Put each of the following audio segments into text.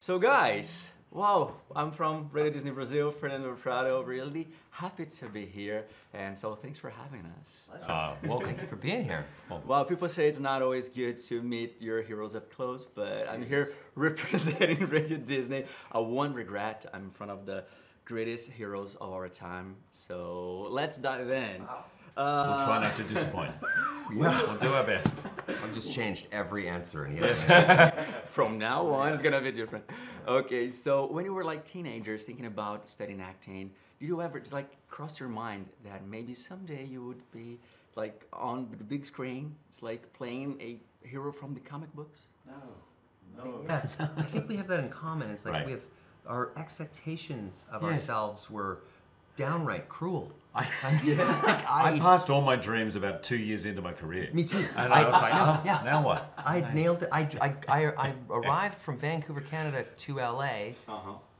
So guys, wow, I'm from Radio Disney Brazil, Fernando Prado, really happy to be here, and so thanks for having us. Well, thank you for being here. Well, people say it's not always good to meet your heroes up close, but I'm here representing Radio Disney. I won't regret, I'm in front of the greatest heroes of our time, so let's dive in. We'll try not to disappoint. We'll do our best. I've just changed every answer in From now on, it's gonna be different. Okay, so when you were like teenagers thinking about studying acting, did you ever like cross your mind that maybe someday you would be like on the big screen, like playing a hero from the comic books? No. Yeah, I think we have that in common. It's like Right. we have our expectations of ourselves were downright cruel. I passed all my dreams about 2 years into my career. Me too. And I was like, now what? I nailed it. I arrived from Vancouver, Canada to LA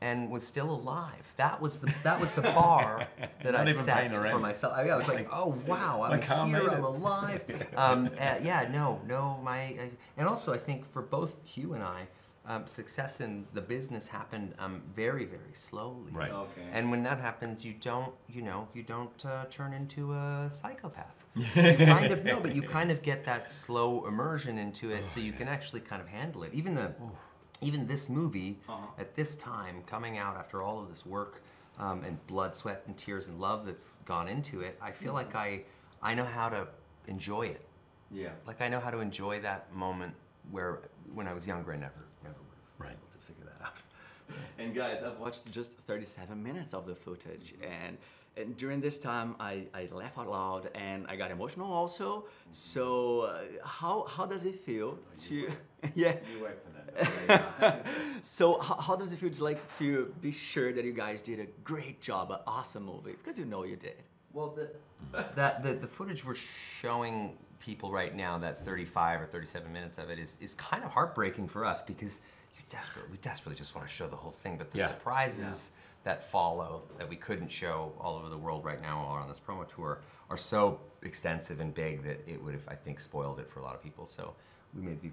and was still alive. That was the bar that I set for myself. I was like, oh wow, I'm here, I'm alive. And also I think for both Hugh and I, success in the business happened very, very slowly. Right. Okay. And when that happens, you don't turn into a psychopath. You kind of but you kind of get that slow immersion into it, so you can actually kind of handle it. Even this movie at this time, coming out after all of this work and blood, sweat, and tears and love that's gone into it, I feel like I know how to enjoy it. Yeah. Like I know how to enjoy that moment where when I was younger, I never would have been able to figure that out. And guys, I've watched just 37 minutes of the footage, and during this time, I laughed out loud and I got emotional also. So how does it feel to, yeah. You wait for that. So how does it feel to like to be sure that you guys did a great job, an awesome movie, because you know you did. Well, the footage we're showing people right now, that 35 or 37 minutes of it, is kind of heartbreaking for us because we desperately just want to show the whole thing, but the surprises that follow that we couldn't show all over the world right now or on this promo tour are so extensive and big that it would have, I think, spoiled it for a lot of people. So we made the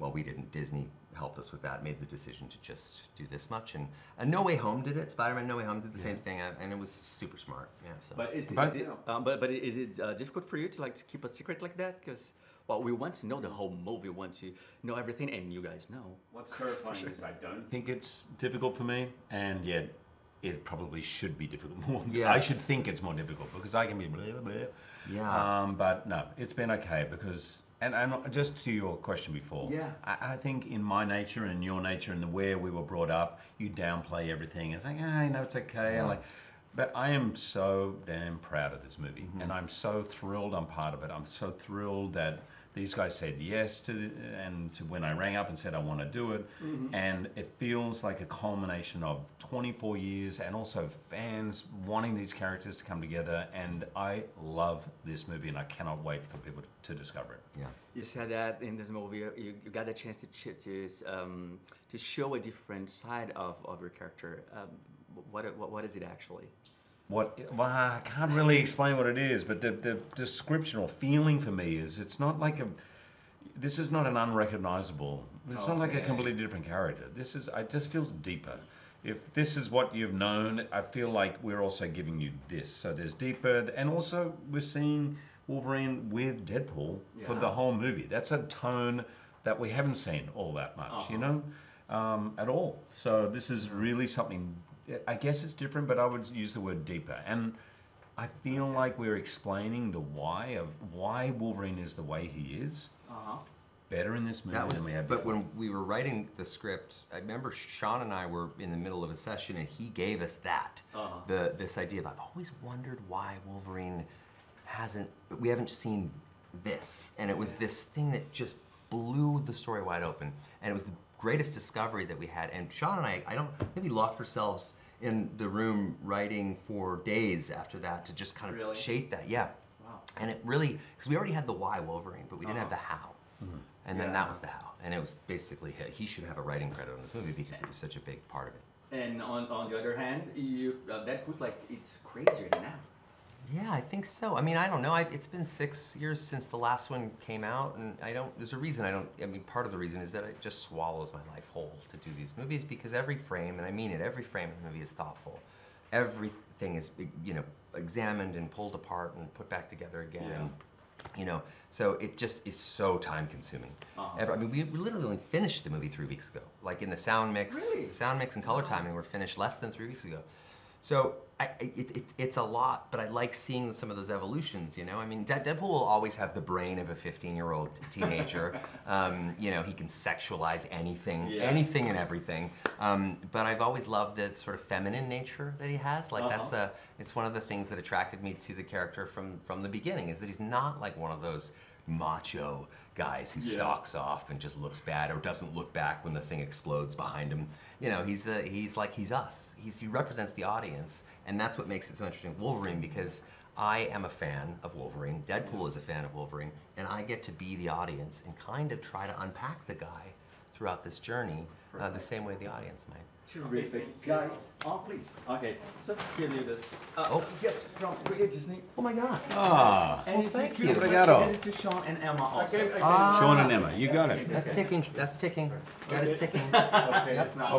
we didn't, Disney helped us with that, made the decision to just do this much. And No Way Home did it, Spider-Man No Way Home did the same thing, and it was super smart. Yeah. So. But is it difficult for you to like to keep a secret like that? Because well, we want to know the whole movie, we want to know everything, and you guys know. What's terrifying is I don't I think it's difficult for me, and yet it probably should be difficult more. Yes. I should think it's more difficult because I can be blah, blah, blah. Yeah. But no, it's been okay because, and just to your question before, I think in my nature and your nature and the where we were brought up, you downplay everything. It's like, it's okay. Yeah. But I am so damn proud of this movie, and I'm so thrilled I'm part of it. I'm so thrilled that these guys said yes to when I rang up and said I want to do it, and it feels like a culmination of 24 years and also fans wanting these characters to come together, and I love this movie and I cannot wait for people to discover it. Yeah. You said that in this movie you got a chance to show a different side of your character. What is it actually? Well, I can't really explain what it is, but the description or feeling for me is it's not like this is not an unrecognizable, it's not like a completely different character. It just feels deeper. If this is what you've known, I feel like we're also giving you this. So there's deeper, and also we're seeing Wolverine with Deadpool for the whole movie. That's a tone that we haven't seen all that much, at all. So this is really something, I guess it's different, but I would use the word deeper. And I feel like we're explaining the why of why Wolverine is the way he is better in this movie than we have before. But when we were writing the script, I remember Sean and I were in the middle of a session and he gave us that. This idea of, I've always wondered why Wolverine we haven't seen this. And it was this thing that just blew the story wide open. And it was the greatest discovery that we had. And Sean and I think we locked ourselves in the room writing for days after that to just kind of shape that. Yeah. Wow. And it really, because we already had the why Wolverine, but we didn't have the how. And then that was the how. And it was basically, he should have a writing credit on this movie because it was such a big part of it. And on the other hand, that put like it's crazier than ever. Yeah, I think so. I mean, I don't know. It's been 6 years since the last one came out, and there's a reason I don't, I mean, part of the reason is that it just swallows my life whole to do these movies, because every frame, and I mean it, every frame of the movie is thoughtful. Everything is, you know, examined and pulled apart and put back together again. Yeah. You know, so it just is so time consuming. I mean, we literally only finished the movie 3 weeks ago. Like in the sound mix, and color timing were finished less than 3 weeks ago. So it's a lot, but I like seeing some of those evolutions, you know? I mean, Deadpool will always have the brain of a 15-year-old teenager. You know, he can sexualize anything, anything and everything. But I've always loved the sort of feminine nature that he has. Like it's one of the things that attracted me to the character from the beginning, is that he's not like one of those macho guys who stalks off and just looks bad or doesn't look back when the thing explodes behind him. You know, he's us. He represents the audience, and that's what makes it so interesting. Wolverine, because I am a fan of Wolverine. Deadpool is a fan of Wolverine, and I get to be the audience and kind of try to unpack the guy throughout this journey the same way the audience might. Terrific. Guys, please. Okay, just give you this gift from Disney. Oh my God. Ah. And thank you. you. Obrigado. This is to Sean and Emma also. Sean and Emma, you got it. That's ticking. That's ticking. That is ticking. Okay, that's not.